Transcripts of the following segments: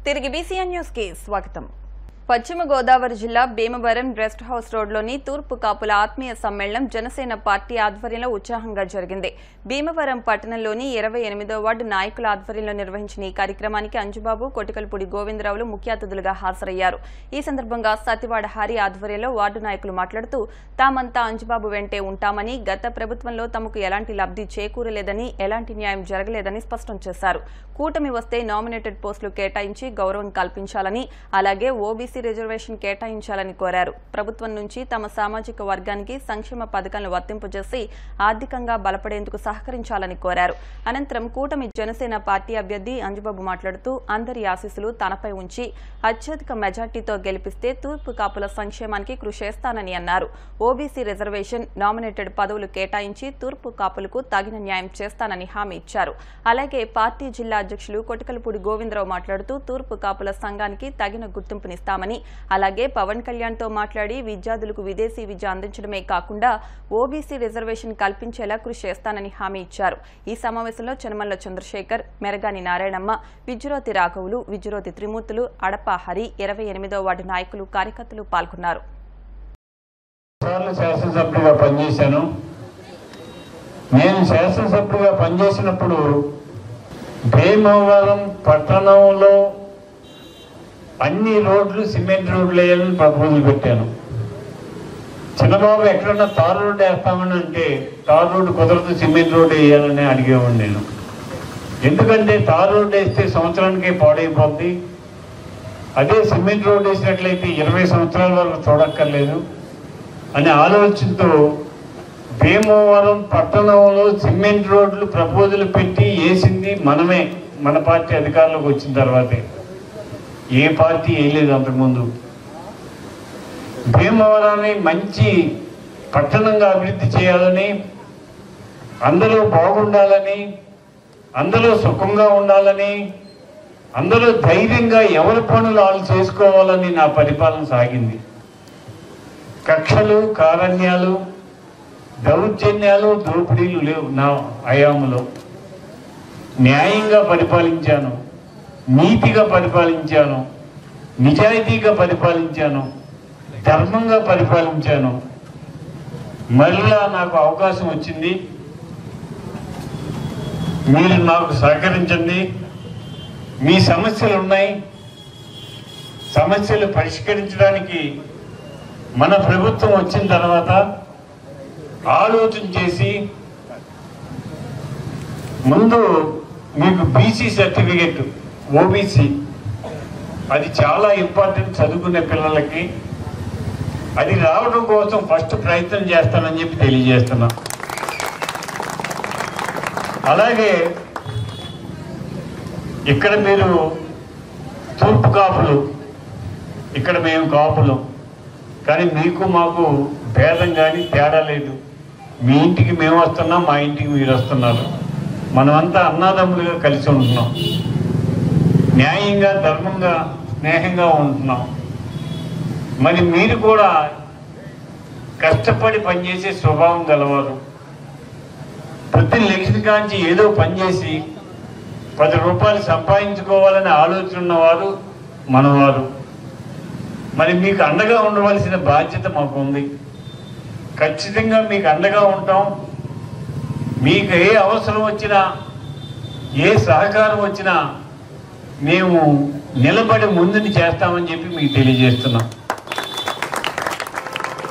తిరిగి BCN news కి స్వాగతం. పశ్చిమ గోదావరి జిల్లా భీమవరం రెస్ట్ హౌస్ రోడ్లోని తూర్పు కాపుల ఆత్మీయ సమ్మేళనం జనసేన పార్టీ ఆధ్వర్యంలో ఉత్సాహంగా జరిగింది. భీమవరం పట్టణంలోని 28వ వార్డు నాయకుల ఆధ్వర్యంలో నిర్వహించిన ఈ కార్యక్రమానికి అంజుబాబు, కొటికలపూడి గోవిందరావులు ముఖ్య అతిథులుగా హాజరయ్యారు. ఈ సందర్భంగా సతివాడ హరి ఆధ్వర్యంలో వార్డు నాయకులు మాట్లాడుతూ తామంతా అంజుబాబు వెంటే ఉంటామని, గత ప్రభుత్వంలో తమకు ఎలాంటి లబ్ధి చేకూరలేదని, ఎలాంటి న్యాయం జరగలేదని స్పష్టం చేశారు. కూటమి వస్తే నామినేటెడ్ పోస్టులు కేటాయించి గౌరవం కల్పించాలని, అలాగే ఓబీసీ రిజర్వేషన్ కేటాయించాలని కోరారు. ప్రభుత్వం నుంచి తమ సామాజిక వర్గానికి సంక్షేమ పథకాలను వర్తింపజేసి ఆర్థికంగా బలపడేందుకు సహకరించాలని కోరారు. అనంతరం కూటమి జనసేన పార్టీ అభ్యర్థి అంజుబాబు మాట్లాడుతూ అందరి ఆశీస్సులు తనపై ఉంచి అత్యధిక మెజార్టీతో గెలిపిస్తే తూర్పు కాపుల సంక్షేమానికి కృషి చేస్తానని అన్నారు. ఓబీసీ రిజర్వేషన్, నామినేటెడ్ పదవులు కేటాయించి తూర్పు కాపులకు తగిన న్యాయం చేస్తానని హామీ ఇచ్చారు. అలాగే పార్టీ జిల్లా అధ్యక్షులు కొటికలపూడి గోవిందరావు మాట్లాడుతూ తూర్పు కాపుల సంఘానికి తగిన గుర్తింపునిస్తామని, అలాగే పవన్ కళ్యాణ్ తో మాట్లాడి విద్యార్థులకు విదేశీ విద్య అందించడమే కాకుండా ఓబీసీ రిజర్వేషన్ కల్పించేలా కృషి చేస్తానని హామీ ఇచ్చారు. ఈ సమావేశంలో చెనమల్ల చంద్రశేఖర్, మెరగాని నారాయణమ్మ, విజ్జురోతి రాఘవులు, విజ్జురోతి త్రిమూర్తులు, అడప హరి, 28వ వార్డు నాయకులు, కార్యకర్తలు పాల్గొన్నారు. శాసనసభ్యుడిగా పనిచేశాను. నేను శాసనసభ్యుడిగా పనిచేసినప్పుడు భీమవరం పట్టణంలో అన్ని రోడ్లు సిమెంట్ రోడ్లు వేయాలని ప్రపోజల్ పెట్టాను. చిన్నబాబు ఎక్కడన్నా తార్ రోడ్డు వేస్తామని అంటే తార్ రోడ్డు కుదరదు, సిమెంట్ రోడ్డు వేయాలని అడిగేవాడు నేను. ఎందుకంటే తార్ రోడ్డు వేస్తే సంవత్సరానికే పాడైపోద్ది, అదే సిమెంట్ రోడ్డు వేసినట్లయితే 20 సంవత్సరాల వరకు చూడక్కర్లేదు అనే ఆలోచనతో భీమవరం పట్టణంలో సిమెంట్ రోడ్లు ప్రపోజల్ పెట్టి వేసింది మనమే. మన పార్టీ అధికారంలోకి వచ్చిన తర్వాతే, ఏ పార్టీ వేయలేదు అంతకుముందు. భీమవరాన్ని మంచి పట్టణంగా అభివృద్ధి చేయాలని, అందరూ బాగుండాలని, అందరూ సుఖంగా ఉండాలని, అందరూ ధైర్యంగా ఎవరి పనులు వాళ్ళు చేసుకోవాలని నా పరిపాలన సాగింది. కక్షలు, కారణ్యాలు, దౌర్జన్యాలు, దోపిడీలు లేవు నా హయాంలో. న్యాయంగా పరిపాలించాను, నీతిగా పరిపాలించాను, నిజాయితీగా పరిపాలించాను, ధర్మంగా పరిపాలించాను. మళ్ళా నాకు అవకాశం వచ్చింది, మీరు నాకు సహకరించండి. మీ సమస్యలు ఉన్నాయి, సమస్యలు పరిష్కరించడానికి మన ప్రభుత్వం వచ్చిన తర్వాత ఆలోచన చేసి ముందు మీకు బీసీ సర్టిఫికెట్, ఓబీసీ అది చాలా ఇంపార్టెంట్ చదువుకునే పిల్లలకి. అది రావడం కోసం ఫస్ట్ ప్రయత్నం చేస్తానని చెప్పి తెలియజేస్తున్నా. అలాగే ఇక్కడ మీరు తూర్పు కాపులు, ఇక్కడ మేము కాపులు, కానీ మీకు మాకు భేదం కానీ తేడా లేదు. మీ ఇంటికి మేము వస్తున్నాం, మా ఇంటికి మీరు వస్తున్నారు. మనమంతా అన్నదమ్ములుగా కలిసి ఉంటున్నాం, న్యాయంగా, ధర్మంగా, స్నేహంగా ఉంటున్నాం. మరి మీరు కూడా కష్టపడి పనిచేసే స్వభావం గలవారు. ప్రతి లెక్షన్ కాంచి ఏదో పనిచేసి 10 రూపాయలు సంపాదించుకోవాలనే ఆలోచన ఉన్నవారు మనవారు. మరి మీకు అండగా ఉండవలసిన బాధ్యత మాకు ఉంది. ఖచ్చితంగా మీకు అండగా ఉంటాం. మీకు ఏ అవసరం వచ్చినా, ఏ సహకారం వచ్చినా మేము నిలబడి ముందుని చేస్తామని చెప్పి మీకు తెలియజేస్తున్నాం.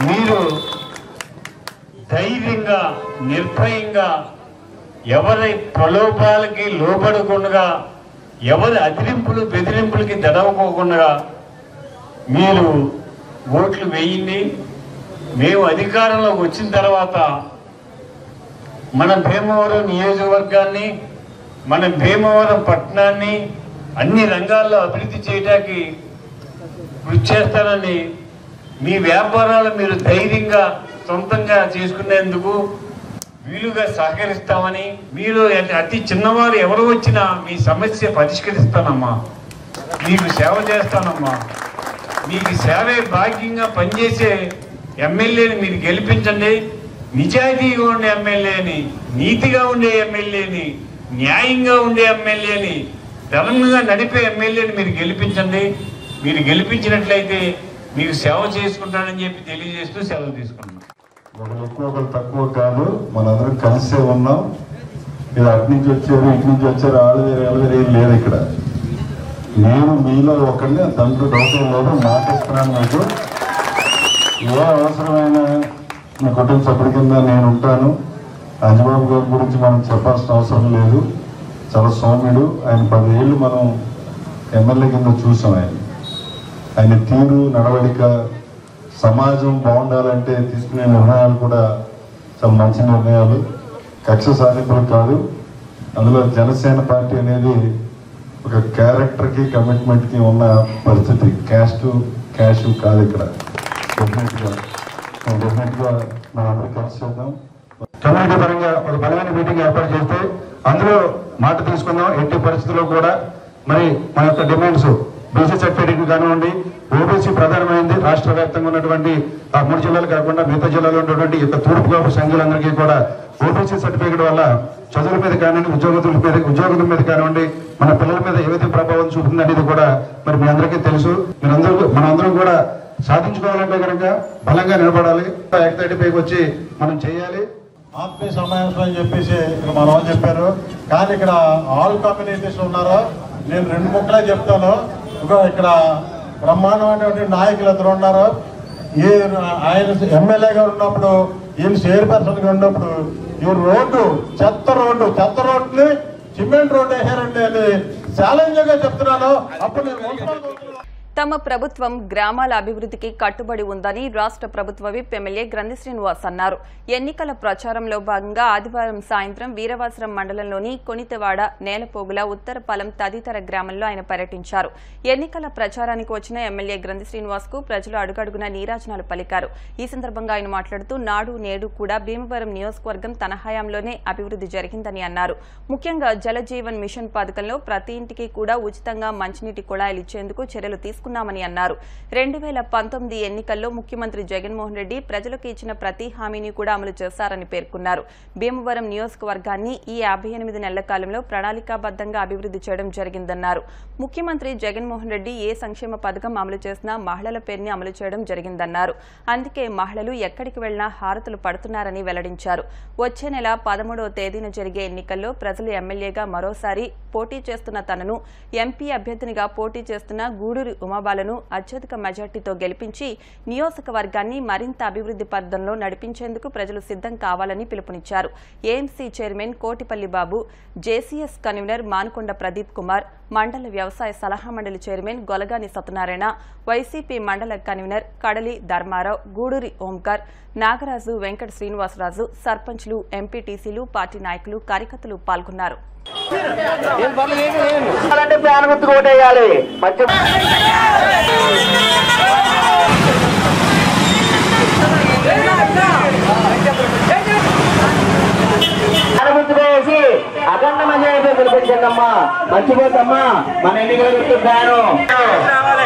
మీరు ధైర్యంగా, నిర్భయంగా, ఎవరి ప్రలోభాలకి లోబడకుండా, ఎవరి అదిరింపులు బెదిరింపులకి దడవకోకుండా మీరు ఓట్లు వేయండి. మేము అధికారంలోకి వచ్చిన తర్వాత మన భీమవరం నియోజకవర్గాన్ని, మన భీమవరం పట్టణాన్ని అన్ని రంగాల్లో అభివృద్ధి చేయడానికి కృషి చేస్తానని, మీ వ్యాపారాలు మీరు ధైర్యంగా సొంతంగా చేసుకునేందుకు వీలుగా సహకరిస్తామని, మీరు అతి చిన్నవారు ఎవరు వచ్చినా మీ సమస్య పరిష్కరిస్తానమ్మా, మీకు సేవ చేస్తానమ్మా, మీకు సేవే భాగ్యంగా పనిచేసే ఎమ్మెల్యేని మీరు గెలిపించండి. నిజాయితీగా ఉండే ఎమ్మెల్యేని, నీతిగా ఉండే ఎమ్మెల్యేని, న్యాయంగా ఉండే ఎమ్మెల్యేని తెలంగాణ నడిపే ఎమ్మెల్యేని మీరు గెలిపించండి. మీరు గెలిపించినట్లయితే మీకు సేవ చేసుకుంటానని చెప్పి తెలియజేస్తూ సెలవు తీసుకుంటున్నాం. ఒకరు ఎక్కువ ఒకరు తక్కువ కాదు, మనందరం కలిసే ఉన్నాం. ఇది అటు నుంచి వచ్చారు ఇటు నుంచి వచ్చారు ఆళ్ళు వేరే ఏం లేదు. ఇక్కడ నేను మీలో ఒకరిని దాంట్లో డౌట్ లేదు. మాటిస్తున్నాను మీకు ఏ అవసరమైన మీ కుటుంబ సభ్యుల కింద నేను ఉంటాను. అంజబాబు గారి గురించి మనం చెప్పాల్సిన అవసరం లేదు. చాలా సౌమ్యుడు. ఆయన 10 ఏళ్ళు మనం ఎమ్మెల్యే కింద చూసాం. ఆయన తీరు నడవడిక, సమాజం బాగుండాలంటే తీసుకునే నిర్ణయాలు కూడా చాలా మంచి నిర్ణయాలు, కక్ష సాధింపులు కాదు. అందులో జనసేన పార్టీ అనేది ఒక క్యారెక్టర్కి కమిట్మెంట్కి ఉన్న పరిస్థితి. క్యాష్ కాదు. ఇక్కడ డెఫినెట్గా మనం అందరూ కలిసి చేద్దాం. కమ్యూనిటీ పరంగా ఒక బలమైన మీటింగ్ ఏర్పాటు చేస్తే అందులో మాట తీసుకుందాం. ఎట్టి పరిస్థితుల్లో కూడా మరి మన యొక్క డిమాండ్స్ బీసీ సర్టిఫికేట్ కానివ్వండి, ఓబీసీ ప్రధానమైంది రాష్ట్ర వ్యాప్తంగా ఉన్నటువంటి ఆ 3 జిల్లాలు కాకుండా మిగతా జిల్లాలో ఉన్నటువంటి యొక్క తూర్పు గోపు సంఘాలందరికీ కూడా ఓబీసీ సర్టిఫికేట్ వల్ల చదువుల మీద కానివ్వండి, ఉద్యోగుల మీద కానివ్వండి, మన పిల్లల మీద ఏవైతే ప్రభావం చూపుతుంది అనేది కూడా మరి మీ అందరికీ తెలుసు. మనందరం కూడా సాధించుకోవాలంటే కనుక బలంగా నిలబడాలి. యాక్ట్ 35 వచ్చి మనం చేయాలి. ఆత్మీయ సమావేశం అని చెప్పేసి ఇక్కడ మన వాళ్ళు చెప్పారు. కానీ ఇక్కడ ఆల్ కమ్యూనిటీస్ ఉన్నారో నేను 2 ముక్కలే చెప్తాను. ఇక్కడ బ్రహ్మాండమైనటువంటి నాయకులు ఇద్దరు ఉన్నారు. ఆయన ఎమ్మెల్యేగా ఉన్నప్పుడు, ఈయన చైర్పర్సన్గా ఉన్నప్పుడు ఈ చెత్త రోడ్డుని సిమెంట్ రోడ్డు వేసారండి అని ఛాలెంజ్గా చెప్తున్నాను. అప్పుడు నేను తమ ప్రభుత్వం గ్రామాల అభివృద్ధికి కట్టుబడి ఉందని రాష్ట్ర ప్రభుత్వ విప్ ఎమ్మెల్యే గ్రంథి శ్రీనివాస్ అన్నారు. ఎన్నికల ప్రచారంలో భాగంగా ఆదివారం సాయంత్రం వీరవాసరం మండలంలోని కొనితెవాడ, నేలపోగుల, ఉత్తరపాలెం తదితర గ్రామాల్లో ఆయన పర్యటించారు. ఎన్నికల ప్రచారానికి వచ్చిన ఎమ్మెల్యే గ్రంథి శ్రీనివాస్ కు ప్రజలు అడుగడుగున నీరాజనాలు పలికారు. ఈ సందర్భంగా ఆయన మాట్లాడుతూ నాడు నేడు కూడా భీమవరం నియోజకవర్గం తన హయాంలోనే అభివృద్ధి జరిగిందని అన్నారు. ముఖ్యంగా జలజీవన్ మిషన్ పథకంలో ప్రతి ఇంటికి కూడా ఉచితంగా మంచినీటి కుళాయిలు ఇచ్చేందుకు చర్యలు తీసుకున్నామని అన్నారు. 2019 ఎన్నికల్లో ముఖ్యమంత్రి జగన్మోహన్ రెడ్డి ప్రజలకు ఇచ్చిన ప్రతి హామీని కూడా అమలు చేశారని పేర్కొన్నారు. భీమవరం నియోజకవర్గాన్ని ఈ 58 నెలల కాలంలో ప్రణాళికాబద్దంగా అభివృద్ధి చేయడం జరిగిందన్నారు. ముఖ్యమంత్రి జగన్మోహన్ రెడ్డి ఏ సంక్షేమ పథకం అమలు చేసినా మహిళల పేరుని అమలు చేయడం జరిగిందన్నారు. అందుకే మహిళలు ఎక్కడికి వెళ్లినా హారతులు పడుతున్నారని వెల్లడించారు. వచ్చే నెల 13వ తేదీన జరిగే ఎన్నికల్లో ప్రజలు ఎమ్మెల్యేగా మరోసారి పోటీ చేస్తున్న తనను, ఎంపీ అభ్యర్థినిగా పోటీ చేస్తున్న గూడూరి ఉమాబాలను అత్యధిక మెజార్టీతో గెలిపించి నియోజకవర్గాన్ని మరింత అభివృద్ధి పథంలో నడిపించేందుకు ప్రజలు సిద్ధం కావాలని పిలుపునిచ్చారు. ఏఎంసీ చైర్మన్ కోటిపల్లి బాబు, జేసీఎస్ కన్వీనర్ మానుకొండ ప్రదీప్ కుమార్, మండల వ్యవసాయ సలహా మండలి చైర్మన్ గొలగాని సత్యనారాయణ, వైసీపీ మండల కన్వీనర్ కడలి ధర్మారావు, గూడూరి ఓంకార్, నాగరాజు, వెంకట శ్రీనివాసరాజు, సర్పంచ్లు, ఎంపీటీసీలు, పార్టీ నాయకులు, కార్యకర్తలు పాల్గొన్నారు. అఖండ మెజారిటీ గెలిపించండమ్మా, మర్చిపోద్దమ్మా. మన ఎన్నికల గుర్తు ఫ్యాను,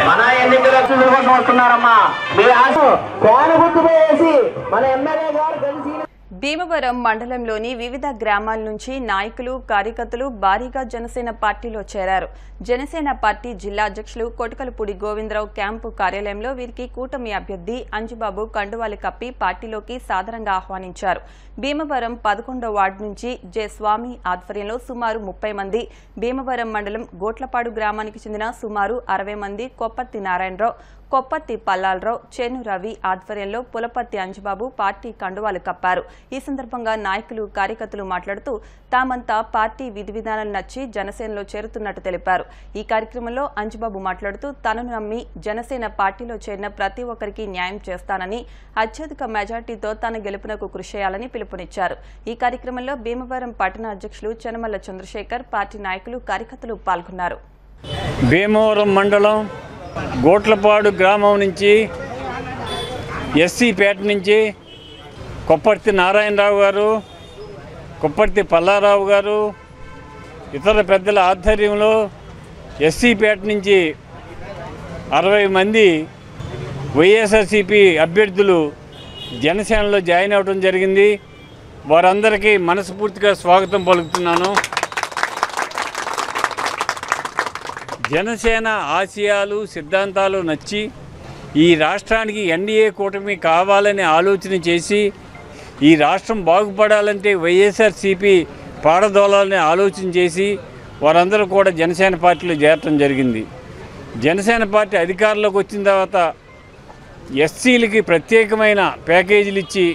మన ఎన్నికల కోసం వస్తున్నారమ్మా. మీ ఆశ ఫ్యాను గుర్తు వేసి మన ఎమ్మెల్యే గారు కలిసి భీమవరం మండలంలోని వివిధ గ్రామాల నుంచి నాయకులు, కార్యకర్తలు భారీగా జనసేన పార్టీలో చేరారు. జనసేన పార్టీ జిల్లా అధ్యక్షులు కొటకలపూడి గోవిందరావు క్యాంపు కార్యాలయంలో వీరికి కూటమి అభ్యర్థి అంజుబాబు కండువాలు కప్పి పార్టీలోకి సాదరంగా ఆహ్వానించారు. భీమవరం 11వ వార్డు నుంచి జె స్వామి ఆధ్వర్యంలో సుమారు 30 మంది, భీమవరం మండలం గోట్లపాడు గ్రామానికి చెందిన సుమారు 60 మంది, కొప్పర్తి నారాయణరావు, కొప్పర్తి పల్లాలరావు, చేను రవి ఆధ్వర్యంలో పులపర్తి అంజుబాబు పార్టీ కండువాలు కప్పారు. ఈ సందర్భంగా నాయకులు, కార్యకర్తలు మాట్లాడుతూ తామంతా పార్టీ విధి విధానాలు నచ్చి జనసేనలో చేరుతున్నట్టు తెలిపారు. ఈ కార్యక్రమంలో అంజుబాబు మాట్లాడుతూ తనను నమ్మి జనసేన పార్టీలో చేరిన ప్రతి ఒక్కరికి న్యాయం చేస్తానని, అత్యధిక మెజార్టీతో తన గెలుపునకు కృషి చేయాలని పిలుపునిచ్చారు. ఈ కార్యక్రమంలో భీమవరం పట్టణ అధ్యక్షులు చనమల్ల చంద్రశేఖర్, పార్టీ నాయకులు, కార్యకర్తలు పాల్గొన్నారు. భీమవరం మండలం గోట్లపాడు గ్రామం నుంచి, ఎస్సీపేట నుంచి కొప్పర్తి నారాయణరావు గారు, కొప్పర్తి పల్లారావు గారు, ఇతర పెద్దల ఆధ్వర్యంలో ఎస్సీపేట నుంచి 60 మంది వైఎస్ఆర్సీపీ అభ్యర్థులు జనసేనలో జాయిన్ అవ్వడం జరిగింది. వారందరికీ మనస్ఫూర్తిగా స్వాగతం పలుకుతున్నాను. జనసేన ఆశయాలు సిద్ధాంతాలు నచ్చి ఈ రాష్ట్రానికి ఎన్డీఏ కూటమి కావాలని ఆలోచన చేసి ఈ రాష్ట్రం బాగుపడాలంటే వైఎస్ఆర్సీపీ పాడదోలాలని ఆలోచన చేసి వారందరూ కూడా జనసేన పార్టీలో చేరటం జరిగింది. జనసేన పార్టీ అధికారంలోకి వచ్చిన తర్వాత ఎస్సీలకి ప్రత్యేకమైన ప్యాకేజీలు ఇచ్చి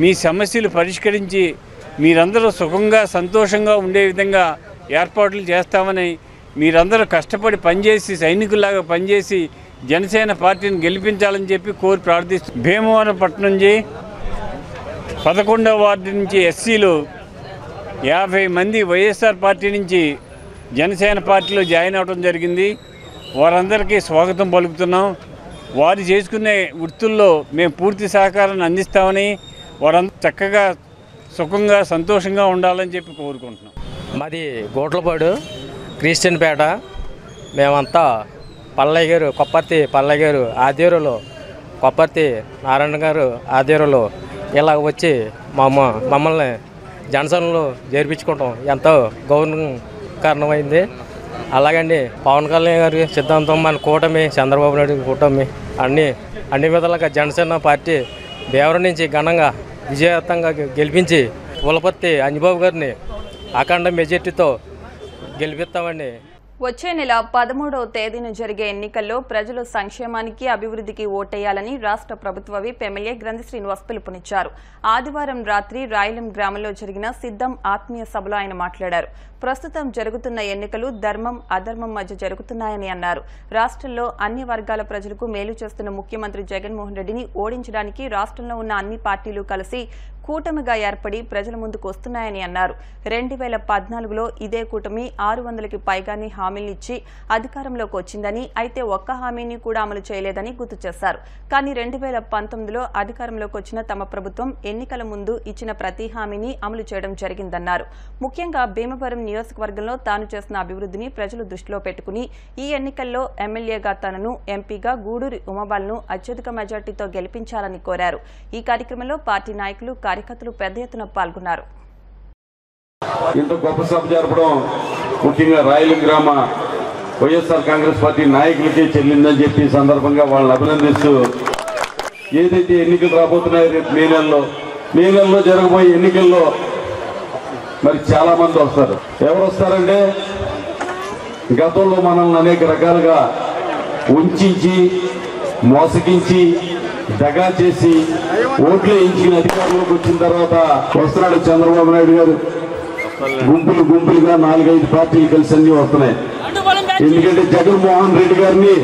మీ సమస్యలు పరిష్కరించి మీరందరూ సుఖంగా సంతోషంగా ఉండే విధంగా ఏర్పాట్లు చేస్తామని మీరందరూ కష్టపడి పనిచేసి సైనికుల్లాగా పనిచేసి జనసేన పార్టీని గెలిపించాలని చెప్పి కోరి ప్రార్థిస్తూ భీమవరం పట్టణం నుంచి 11వ వార్డు నుంచి ఎస్సీలు 50 మంది వైఎస్ఆర్ పార్టీ నుంచి జనసేన పార్టీలో జాయిన్ అవ్వడం జరిగింది. వారందరికీ స్వాగతం పలుకుతున్నాం. వారు చేసుకునే వృత్తుల్లో మేము పూర్తి సహకారాన్ని అందిస్తామని వారందరూ చక్కగా సుఖంగా సంతోషంగా ఉండాలని చెప్పి కోరుకుంటున్నాం. మాది గోట్లపాడు క్రిస్టియన్ పేట. మేమంతా పల్లయ్య గారు కొప్పర్తి పల్లయ్య గారు ఆధ్వర్యంలో కొప్పర్తి నారాయణ గారు ఆధ్వర్యంలో ఇలా వచ్చి మమ్మల్ని జనసేనలో చేర్పించుకోవటం ఎంతో గౌరవకారణమైంది. అలాగండి పవన్ కళ్యాణ్ గారి సిద్ధాంతం మన కూటమి చంద్రబాబు నాయుడు కూటమి అన్ని విధాలుగా జనసేన పార్టీ దేవరం నుంచి ఘనంగా విజయవంతంగా గెలిపించి పులపర్తి అంజబాబు గారిని అఖండ మెజార్టీతో గెలిపిస్తామండి. వచ్చే నెల 13వ తేదీన జరిగే ఎన్నికల్లో ప్రజలు సంక్షేమానికి అభివృద్ధికి ఓటేయాలని రాష్ట్ర ప్రభుత్వ విప్ ఎమ్మెల్యే గ్రంథి శ్రీనివాస్ పిలుపునిచ్చారు. ఆదివారం రాత్రి రాయలం గ్రామంలో జరిగిన సిద్ధం ఆత్మీయ సభలో ఆయన మాట్లాడారు. ప్రస్తుతం జరుగుతున్న ఎన్నికలు ధర్మం అధర్మం మధ్య జరుగుతున్నాయని అన్నారు. రాష్ట్రంలో అన్ని వర్గాల ప్రజలకు మేలు చేస్తున్న ముఖ్యమంత్రి జగన్మోహన్ రెడ్డిని ఓడించడానికి రాష్ట్రంలో ఉన్న అన్ని పార్టీలు కలిసి కూటమిగా ఏర్పడి ప్రజల ముందుకు వస్తున్నాయని అన్నారు. 2014లో ఇదే కూటమి 600కి పైగానే హామీలిచ్చి అధికారంలోకి వచ్చిందని, అయితే ఒక్క హామీని కూడా అమలు చేయలేదని గుర్తు చేశారు. కానీ 2019లో అధికారంలోకి వచ్చిన తమ ప్రభుత్వం ఎన్నికల ముందు ఇచ్చిన ప్రతి హామీని అమలు చేయడం జరిగిందన్నారు. ముఖ్యంగా భీమవరం నియోజకవర్గంలో తాను చేసిన అభివృద్ధిని ప్రజలు దృష్టిలో పెట్టుకుని ఈ ఎన్నికల్లో ఎమ్మెల్యేగా తనను, ఎంపీగా గూడూరి ఉమాబాలను అత్యధిక మెజార్టీతో గెలిపించాలని కోరారు. ఈ కార్యక్రమంలో పార్టీ నాయకులు కార్యకర్తలు పెద్ద ఎత్తున పాల్గొన్నారు. ఇంత గొప్ప సభ జరపడం ముఖ్యంగా రాయలం గ్రామ వైఎస్ఆర్ కాంగ్రెస్ పార్టీ నాయకులకి చెల్లిందని చెప్పి సందర్భంగా వాళ్ళని అభినందిస్తూ, ఏదైతే ఎన్నికలు రాబోతున్నాయో రేపు మే నెలలో జరగబోయే ఎన్నికల్లో మరి చాలా మంది వస్తారు. ఎవరు వస్తారంటే గతంలో మనల్ని అనేక రకాలుగా ఉంచి మోసగించి దగా చేసి ఓట్లు వేయించిన అధికారంలోకి వచ్చిన తర్వాత వస్తున్నాడు చంద్రబాబు నాయుడు గారు. గుంపులుగా 4-5 పార్టీలు కలిసి అన్ని వస్తున్నాయి. ఎందుకంటే జగన్మోహన్ రెడ్డి గారిని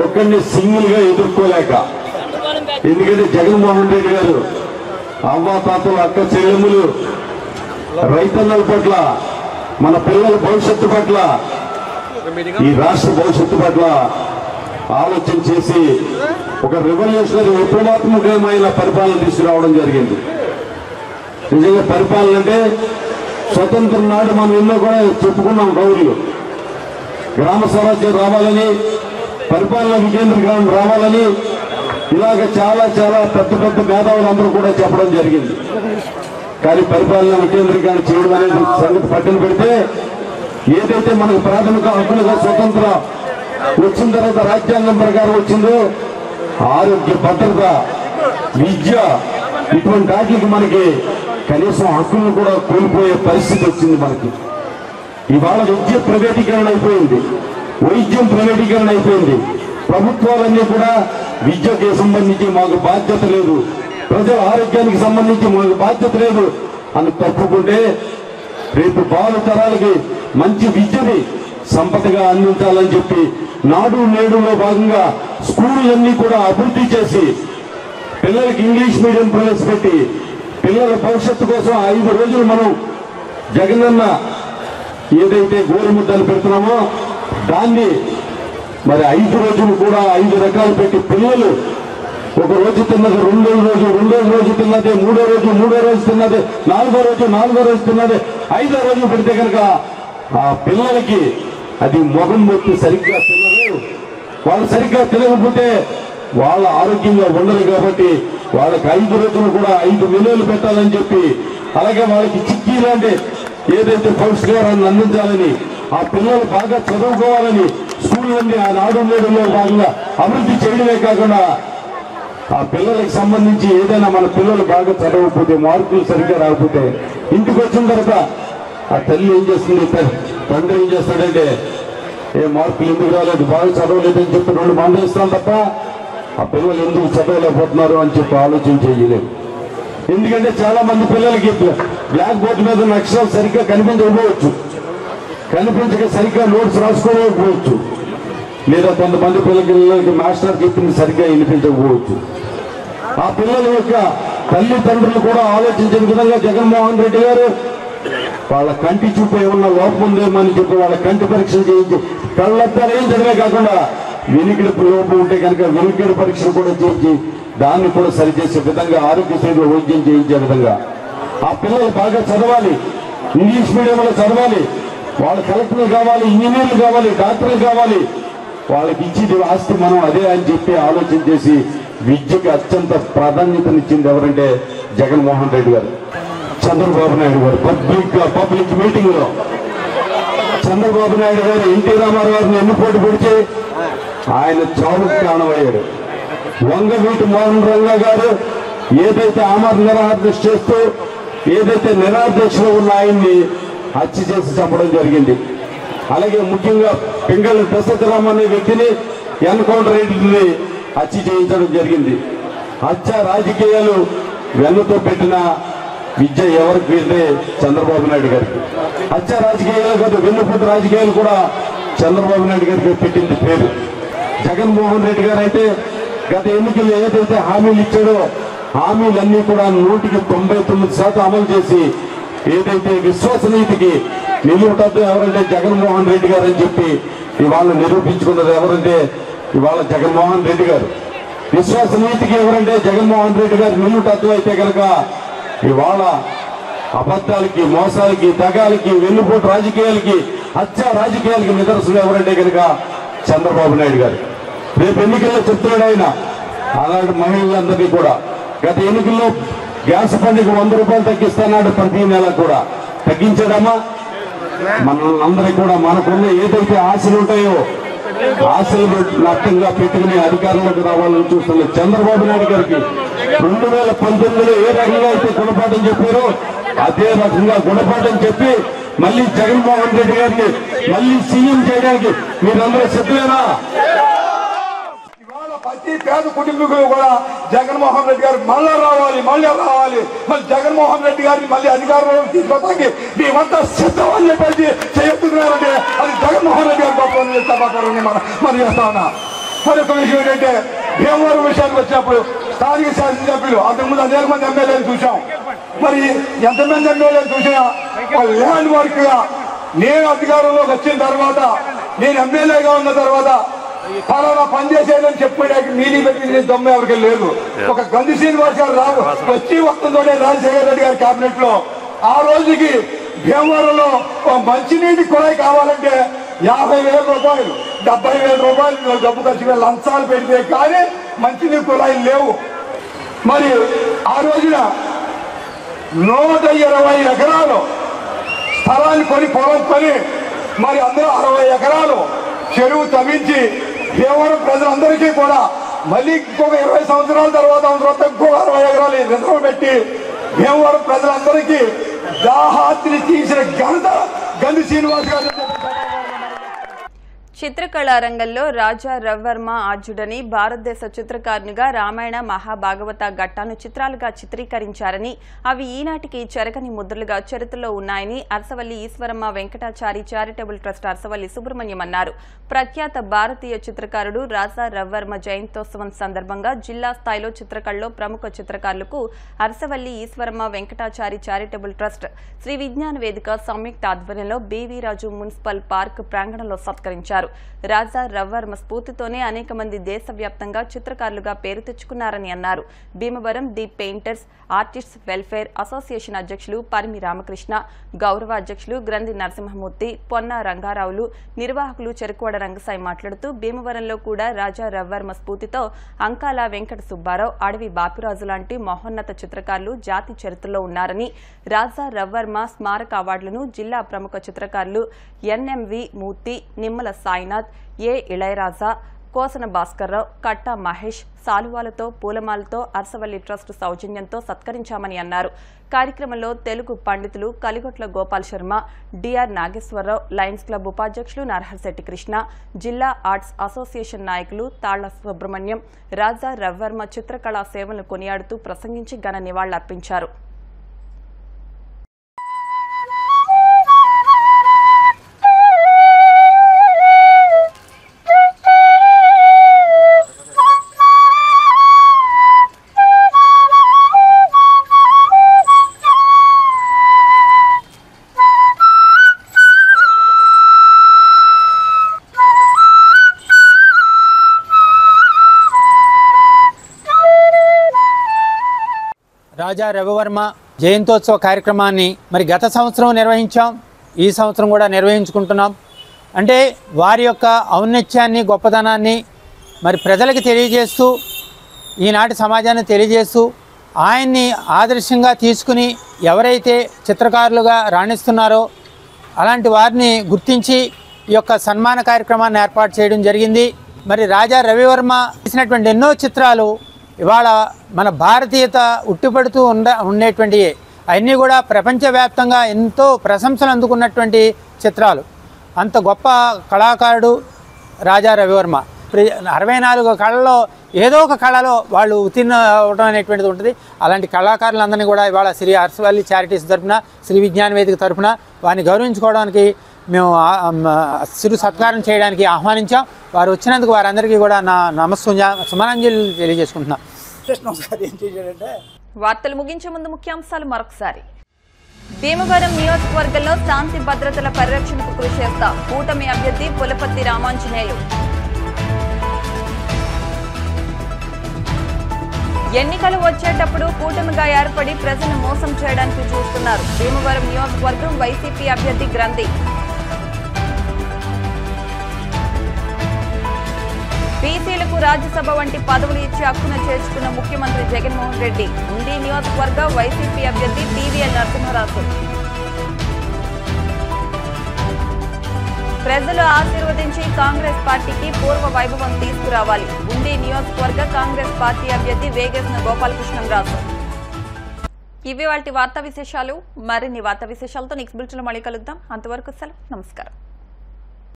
ఒక్కడిని సింగిల్ గా ఎదుర్కోలేక, ఎందుకంటే జగన్మోహన్ రెడ్డి గారు అవ్వాతాతలు, అక్క చెల్లెములు, రైతన్నల పట్ల, మన పిల్లల భవిష్యత్తు పట్ల, ఈ రాష్ట్ర భవిష్యత్తు పట్ల ఆలోచన చేసి ఒక రెవల్యూషనరీ విప్లవాత్మకమైన పరిపాలన తీసుకురావడం జరిగింది. నిజంగా పరిపాలన అంటే స్వతంత్రం నాడు మనం ఎన్నో కూడా చెప్పుకున్నాం. గౌరులు గ్రామ స్వరాజ్యం రావాలని, పరిపాలన వికేంద్రీకరణ రావాలని, ఇలాగ చాలా పెద్ద మేధావులందరూ కూడా చెప్పడం జరిగింది. కానీ పరిపాలన వికేంద్రీకరణ చేయడం అనేది సంగతి పక్కన పెడితే, ఏదైతే మనకు ప్రాథమిక హక్కులుగా స్వతంత్రం వచ్చిన తర్వాత రాజ్యాంగం ప్రకారం వచ్చిందో ఆరోగ్య భద్రత, విద్య, ఇటువంటి వాటికి మనకి కనీసం హక్కులను కూడా కోల్పోయే పరిస్థితి వచ్చింది మనకి. ఇవాళ విద్య ప్రైవేటీకరణ అయిపోయింది, వైద్యం ప్రైవేటీకరణ అయిపోయింది. ప్రభుత్వాలన్నీ కూడా విద్యకి సంబంధించి మాకు బాధ్యత లేదు, ప్రజల ఆరోగ్యానికి సంబంధించి మాకు బాధ్యత లేదు అని తప్పుకుంటే, రేపు భావి తరాలకి మంచి విద్యని సంపదగా అందించాలని చెప్పి నాడు నేడులో భాగంగా స్కూళ్ళన్నీ కూడా అభివృద్ధి చేసి పిల్లలకి ఇంగ్లీష్ మీడియం ప్రవేశపెట్టి పిల్లల భవిష్యత్తు కోసం 5 రోజులు మనం జగనన్న ఏదైతే గోరుముద్దలు పెడుతున్నామో దాన్ని మరి 5 రోజులు కూడా 5 రకాలు పెట్టి పిల్లలు ఒక రోజు తిన్నది, రెండో రోజు తిన్నది, మూడో రోజు తిన్నది, నాలుగో రోజు తిన్నది, 5వ రోజు పెడితే కనుక ఆ పిల్లలకి అది మొగం మొత్తి సరిగ్గా తినరు. వాళ్ళు సరిగ్గా తినకపోతే వాళ్ళ ఆరోగ్యంగా ఉండరు. కాబట్టి వాళ్ళకి 5 రోజులు కూడా 5 మెనూలు పెట్టాలని చెప్పి, అలాగే వాళ్ళకి చిక్కీ లాంటి ఏదైతే పౌష్టికారాన్ని అందించాలని ఆ పిల్లలు బాగా చదువుకోవాలని స్కూళ్ళన్నీ ఆ నాడు నేడులో భాగంగా అభివృద్ధి చేయడమే కాకుండా ఆ పిల్లలకు సంబంధించి ఏదైనా మన పిల్లలు బాగా చదవకపోతే మార్కులు సరిగ్గా రాకపోతే ఇంటికి వచ్చిన తర్వాత ఆ తల్లి ఏం చేస్తుంది, తండ్రి ఏం చేస్తాడంటే ఏ మార్కులు ఎందుకు రాలేదు, బాగా చదవలేదని చెప్పి 2 మందలిస్తాం తప్ప ఆ పిల్లలు ఎందుకు చదవలేకపోతున్నారు అని చెప్పి ఆలోచన చేయలేదు. ఎందుకంటే చాలా మంది పిల్లలకి బ్లాక్ బోర్డు మీద అక్షరాలు సరిగ్గా కనిపించకపోవచ్చు, కనిపించక సరిగ్గా నోట్స్ రాసుకోలేకపోవచ్చు, లేదా కొంతమంది పిల్లలకి మాస్టర్ చెప్పింది సరిగ్గా వినిపించకపోవచ్చు. ఆ పిల్లల యొక్క తల్లిదండ్రులు కూడా ఆలోచించిన విధంగా జగన్మోహన్ రెడ్డి గారు వాళ్ళ కంటి చూపు ఏమన్నా లోపం ఉందేమని చెప్పి వాళ్ళ కంటి పరీక్షలు చేయించి కళ్ళద్దాలు ఏం చదివే కాకుండా వినికిడి లోపం ఉంటే కనుక వినికిడి పరీక్షలు కూడా చేయించి దాన్ని కూడా సరిచేసే విధంగా ఆరోగ్యశ్రీలో వైద్యం చేయించే విధంగా ఆ పిల్లలు బాగా చదవాలి, ఇంగ్లీష్ మీడియంలో చదవాలి, వాళ్ళు కలెక్టర్లు కావాలి, ఇంజనీర్లు కావాలి, డాక్టర్లు కావాలి, వాళ్ళకి ఇచ్చేది ఆస్తి మనం అదే అని చెప్పి ఆలోచన చేసి విద్యకు అత్యంత ప్రాధాన్యతనిచ్చింది ఎవరంటే జగన్మోహన్ రెడ్డి గారు. చంద్రబాబు నాయుడు గారు పబ్లిక్ మీటింగ్ లో చంద్రబాబు నాయుడు గారు ఎన్టీ రామారావు గారిని ఎన్నుపోటు పొడిచి ఆయన చావుకు కారణమయ్యాడు. వంగవీటి మోహన్ రంగా గారు ఏదైతే ఆమరణ నిరాహారదీక్ష చేస్తూ ఏదైతే నిరాహారదీక్షలో ఉన్న ఆయన్ని హత్య చేసి చంపడం జరిగింది. అలాగే ముఖ్యంగా పింగళి దశరథరామ్ అనే వ్యక్తిని ఎన్కౌంటర్ ని హత్య చేయించడం జరిగింది. హత్య రాజకీయాలు వెన్నుతో పెట్టిన విద్య ఎవరికి అంటే చంద్రబాబు నాయుడు గారికి. హత్య రాజకీయాలు కాదు, వెన్నుపోటు రాజకీయాలు కూడా చంద్రబాబు నాయుడు గారికి పెట్టింది పేరు. జగన్మోహన్ రెడ్డి గారు అయితే గత ఎన్నికల్లో ఏదైతే హామీలు ఇచ్చాడో హామీలన్నీ కూడా 199% అమలు చేసి ఏదైతే విశ్వసనీయతకి నిలువుటద్దు ఎవరంటే జగన్మోహన్ రెడ్డి గారు అని చెప్పి ఇవాళ నిరూపించుకున్నది ఎవరంటే ఇవాళ జగన్మోహన్ రెడ్డి గారు. విశ్వసనీయతకి ఎవరంటే జగన్మోహన్ రెడ్డి గారు నిలువుటద్దు అయితే కనుక ఇవాళ అబద్ధాలకి, మోసాలకి, దగాలకి, వెన్నుపోటు రాజకీయాలకి, హత్య రాజకీయాలకి నిదర్శనం ఎవరంటే కనుక చంద్రబాబు నాయుడు గారు. రేపు ఎన్నికల్లో చెప్తున్నాడు ఆయన అలాంటి మహిళలందరినీ కూడా గత ఎన్నికల్లో గ్యాస్ బండికి 100 రూపాయలు తగ్గిస్తున్నాడు ప్రతి నెల కూడా. తగ్గించడమా? మనందరికీ కూడా మనకున్న ఏదైతే ఆశలు ఉంటాయో ఆశలు నష్టంగా పెట్టుకునే అధికారంలోకి రావాలని చూస్తున్న చంద్రబాబు నాయుడు గారికి 2019లో ఏ రకంగా అయితే గుణపాఠం చెప్పారో అదే రకంగా గుణపాఠం చెప్పి మళ్ళీ జగన్మోహన్ రెడ్డి గారిని మళ్ళీ సీఎం చేయడానికి మీరందరూ సిద్ధమేనా? ప్రతి పేద కుటుంబీకులు కూడా జగన్మోహన్ రెడ్డి గారు మళ్ళీ రావాలి. మళ్ళీ జగన్మోహన్ రెడ్డి గారిని మళ్ళీ అధికారంలో తీసుకోవడానికి మేమంతా సిద్ధం అని చెప్పేసి చేస్తున్నారంటే అది జగన్మోహన్ రెడ్డి గారు గొప్ప మనం చేస్తా ఉన్నా. మరి ఒక విషయం ఏంటంటే భీమవరం విషయానికి వచ్చినప్పుడు స్థానిక శాసనసభ్యులు అంతకుముందు అనేక మంది ఎమ్మెల్యేలు చూసాం. మరి ఎంతమంది ఎమ్మెల్యేలు చూసినా ల్యాండ్ వర్క్ గా నేను అధికారంలోకి వచ్చిన తర్వాత, నేను ఎమ్మెల్యేగా ఉన్న తర్వాత ఫలానా పనిచేసేదని చెప్పడానికి మీటింగ్ పెట్టింది దమ్ము ఎవరికి లేదు. ఒక గంధి శ్రీనివాస్ గారు వస్తుందోనే రాజశేఖర రెడ్డి గారి కేబినెట్ లో ఆ రోజుకి భీమవరంలో మంచినీటి కుళాయి కావాలంటే 50,000 రూపాయలు 70,000 రూపాయలు డబ్బు ఖర్చు లంచాలు పెడితే కానీ మంచినీటి కుళాయిలు లేవు. మరి ఆ రోజున 120 ఎకరాలు స్థలాన్ని కొని పొలం కొని మరి అందరూ 60 ఎకరాలు చెరువు తవ్వించి భీమవరం ప్రజలందరికీ కూడా మళ్ళీ ఇంకొక 20 సంవత్సరాల తర్వాత ఇంకొక 60 ఎకరాలు రిజర్వ్ పెట్టి భీమవరం ప్రజలందరికీ దాహార్తిని తీసిన ఘనత గంధి శ్రీనివాస్ గారు. చిత్రకళా రంగంలో రాజా రవివర్మ ఆర్జుడని భారతదేశ చిత్రకారునిగా రామాయణ మహాభాగవత ఘట్టాను చిత్రాలుగా చిత్రీకరించారని అవి ఈనాటికి చెరగని ముద్రలుగా చరిత్రలో ఉన్నాయని అరసవల్లి ఈశ్వరమ్మ వెంకటాచారి చారిటబుల్ ట్రస్ట్ అరసవల్లి సుబ్రహ్మణ్యం అన్నారు. ప్రఖ్యాత భారతీయ చిత్రకారుడు రాజా రవివర్మ జయంతోత్సవం సందర్భంగా జిల్లా స్థాయిలో చిత్రకళలో ప్రముఖ చిత్రకారులకు అరసవల్లి ఈశ్వరమ్మ వెంకటాచారి చారిటబుల్ ట్రస్ట్ శ్రీ విజ్ఞాన వేదిక సంయుక్త ఆధ్వర్యంలో బీవీ రాజు మున్సిపల్ పార్క్ ప్రాంగణంలో సత్కరించారు. అన్నారు. రాజా రవివర్మ స్ఫూర్తితోనే అనేక మంది దేశవ్యాప్తంగా చిత్రకారులుగా పేరు తెచ్చుకున్నారని అన్నారు. Bhimavaram the painters artists welfare association అధ్యక్షులు పరిమి రామకృష్ణ, గౌరవ అధ్యక్షులు గ్రంథి నరసింహమూర్తి, పొన్న రంగారావులు, నిర్వాహకులు చెరుకువాడ రంగసాయి మాట్లాడుతూ భీమవరంలో కూడా రాజా రవివర్మ స్ఫూర్తితో అంకాల వెంకట సుబ్బారావు, అడవి బాపిరాజు లాంటి మహోన్నత చిత్రకారులు జాతి చరిత్రలో ఉన్నారని, రాజా రవివర్మ స్మారక అవార్డులను జిల్లా ప్రముఖ చిత్రకారులు ఎన్ఎంవి మూర్తి, నిమ్మల సాయినాథ్, ఏ ఇళయరాజా, కోసన భాస్కర్రావు, కట్టా మహేష్ సాలువాలతో పూలమాలతో అరసవల్లి ట్రస్ట్ సౌజన్యంతో సత్కరించామని అన్నారు. కార్యక్రమంలో తెలుగు పండితులు Kaligotla Gopal Sharma, DR Nageswararao, lions club ఉపాధ్యక్షులు నరహర్శెట్టి కృష్ణ, జిల్లా ఆర్ట్స్ అసోసియేషన్ నాయకులు తాళ్ల సుబ్రహ్మణ్యం రాజా రవివర్మ చిత్రకళా సేవలను కొనియాడుతూ ప్రసంగించి ఘన నివాళులర్పించారు. రాజా రవివర్మ జయంతోత్సవ కార్యక్రమాన్ని మరి గత సంవత్సరం నిర్వహించాం, ఈ సంవత్సరం కూడా నిర్వహించుకుంటున్నాం. అంటే వారి యొక్క ఔన్నత్యాన్ని గొప్పదనాన్ని మరి ప్రజలకు తెలియజేస్తూ, ఈనాటి సమాజాన్ని తెలియజేస్తూ, ఆయన్ని ఆదర్శంగా తీసుకుని ఎవరైతే చిత్రకారులుగా రాణిస్తున్నారో అలాంటి వారిని గుర్తించి ఈ యొక్క సన్మాన కార్యక్రమాన్ని ఏర్పాటు చేయడం జరిగింది. మరి రాజా రవివర్మ తీసినటువంటి ఎన్నో చిత్రాలు ఇవాళ మన భారతీయత ఉట్టిపడుతూ ఉండేటువంటి అవన్నీ కూడా ప్రపంచవ్యాప్తంగా ఎంతో ప్రశంసలు అందుకున్నటువంటి చిత్రాలు. అంత గొప్ప కళాకారుడు రాజా రవివర్మ. 64 కళల్లో ఏదో ఒక కళలో వాళ్ళు ఉత్తీర్ణ అవడం అనేటువంటిది ఉంటుంది. అలాంటి కళాకారులందరినీ కూడా ఇవాళ శ్రీ అరసవల్లి చారిటీస్ తరఫున, శ్రీ విజ్ఞాన వేదిక తరఫున వారిని గౌరవించుకోవడానికి మేము చిరు సత్కారం చేయడానికి ఆహ్వానించాం. వారు వచ్చినందుకు వారందరికీ కూడా నా సుమనాంజలి తెలియజేసుకుంటున్నాం. వార్తలు ముగించే ముందు ముఖ్యాంశాలు మరొకసారి. భీమవరం నియోజకవర్గంలో శాంతి భద్రతల పరిరక్షణకు కృషి చేస్తా కూటమి అభ్యర్థి పులపర్తి రామాంజనేయులు. ఎన్నికలు వచ్చేటప్పుడు కూటమిగా ఏర్పడి ప్రజలను మోసం చేయడానికి చూస్తున్నారు. భీమవరం నియోజకవర్గం వైసీపీ అభ్యర్థి గ్రంథి. బీసీలకు రాజ్యసభ వంటి పదవులు ఇచ్చి హక్కున చేర్చుకున్న ముఖ్యమంత్రి జగన్మోహన్ రెడ్డి. ఉండి నియోజకవర్గ వైసీపీ అభ్యర్థి టీవీఎల్ నరసింహరాజు. ప్రజలు ఆశీర్వదించి కాంగ్రెస్ పార్టీకి పూర్వ వైభవం తీసుకురావాలి. ఉండి నియోజకవర్గ కాంగ్రెస్ పార్టీ అభ్యర్థి వేగేసిన గోపాలకృష్ణరాజు. ఇవి వాటి వార్తా విశేషాలు. మరిన్ని వార్తా విశేషాలతో నెక్స్ట్ బులెటిన్లో మళ్ళీ కలుద్దాం. అంతవరకు సెలవు. నమస్కారం.